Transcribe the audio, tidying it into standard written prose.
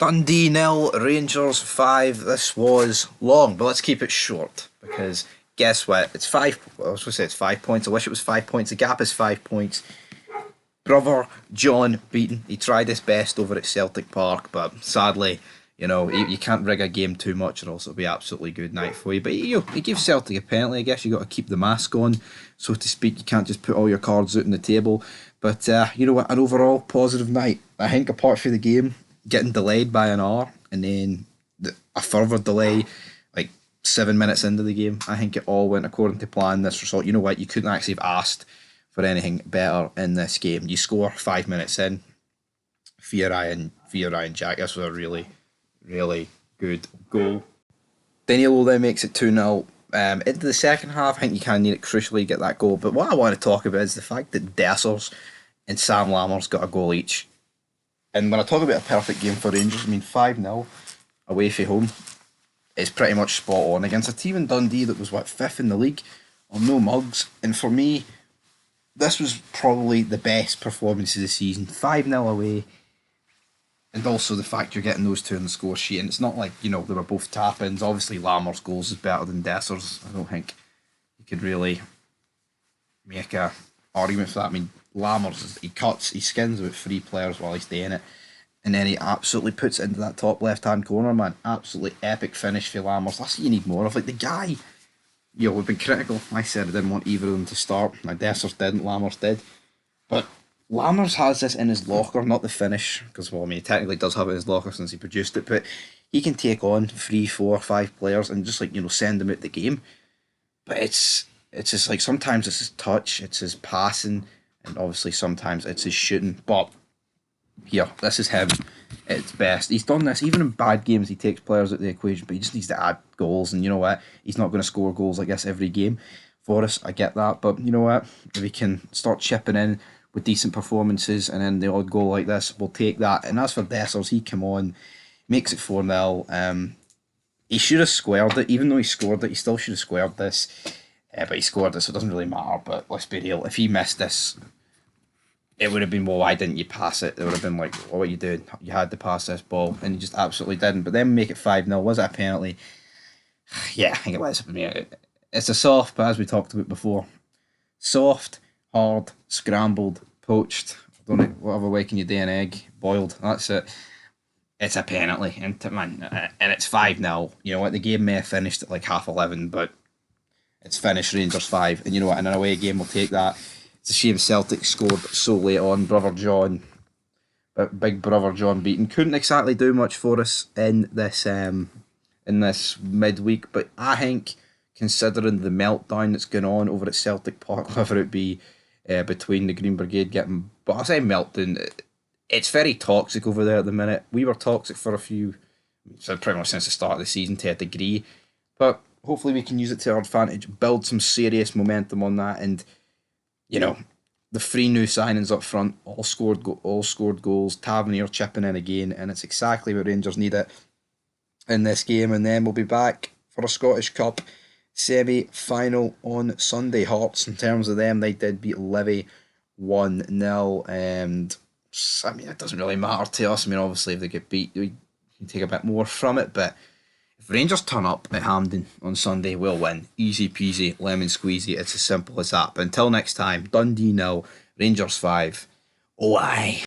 Dundee 0, Rangers 5. This was long, but let's keep it short because guess what? It's 5. I was supposed to say it's 5 points. I wish it was 5 points. The gap is 5 points. Brother John beaten. He tried his best over at Celtic Park, but sadly, you can't rig a game too much, or else it'll be absolutely good night for you. But he gave Celtic a penalty. I guess you got to keep the mask on, so to speak. You can't just put all your cards out on the table. But you know what? An overall positive night. I think apart from the game getting delayed by an hour, and then a further delay, like 7 minutes into the game, I think it all went according to plan. This result, you know what? You couldn't actually have asked for anything better in this game. You score 5 minutes in. Via Ryan Jack. This was a really, really good goal. Danilo then makes it 2-0. Into the second half, I think you kind of need it crucially to get that goal. But what I want to talk about is the fact that Dessers and Sam Lammers got a goal each. And when I talk about a perfect game for Rangers, I mean 5-0 away from home is pretty much spot on against a team in Dundee that was, 5th in the league on no mugs. And for me, this was probably the best performance of the season. 5-0 away. And also the fact you're getting those two on the score sheet. And it's not like, they were both tap-ins. Obviously, Lammers' goals is better than Dessers. I don't think you could really make a argument for that. I mean, Lammers, he skins about 3 players while he's doing it. And then he absolutely puts it into that top left-hand corner, man. Absolutely epic finish for Lammers. That's what you need more of. Like, the guy, we've been critical. I said I didn't want either of them to start. Now, Dessers didn't, Lammers did. But Lammers has this in his locker, not the finish, because, he technically does have it in his locker since he produced it, but he can take on 3, 4, 5 players and just, send them out the game. But it's just like sometimes it's his touch, it's his passing, and obviously sometimes it's his shooting. But here, this is him at its best. He's done this, even in bad games, he takes players out of the equation, but he just needs to add goals, and you know what? He's not going to score goals, I guess, every game for us, I get that, but you know what? If he can start chipping in with decent performances and then the odd goal like this, we'll take that. And as for Dessers, he came on, makes it 4-0. He should have squared it, even though he scored it, he still should have squared this. But he scored it, so it doesn't really matter. But let's be real, if he missed this, it would have been, well, why didn't you pass it? It would have been like, what are you doing? You had to pass this ball, and you just absolutely didn't. But then make it 5-0. Was it a penalty? Yeah, I think it was. It's a soft, but as we talked about before, soft, hard, scrambled, poached, don't know, whatever way can you do an egg, boiled, that's it. It's a penalty, and it's 5-0. You know what, the game may have finished at like 11:30, but it's finished Rangers 5, and you know what, in an away game we'll take that. It's a shame Celtic scored so late on. Brother John, but big Brother John beaten. Couldn't exactly do much for us in this midweek, but I think, considering the meltdown that's going on over at Celtic Park, whether it be between the Green Brigade getting, but I say meltdown, it's very toxic over there at the minute. We were toxic for so pretty much since the start of the season to a degree, but hopefully we can use it to our advantage, build some serious momentum on that, and the 3 new signings up front all scored goals. Tavernier chipping in again, and it's exactly what Rangers need it in this game. And then we'll be back for a Scottish Cup semi-final on Sunday. Hearts, in terms of them, they did beat Livy 1-0, and it doesn't really matter to us. Obviously if they get beat, we can take a bit more from it, but if Rangers turn up at Hampden on Sunday, we'll win. Easy peasy, lemon squeezy. It's as simple as that. But until next time, Dundee 0, Rangers 5. Oh aye.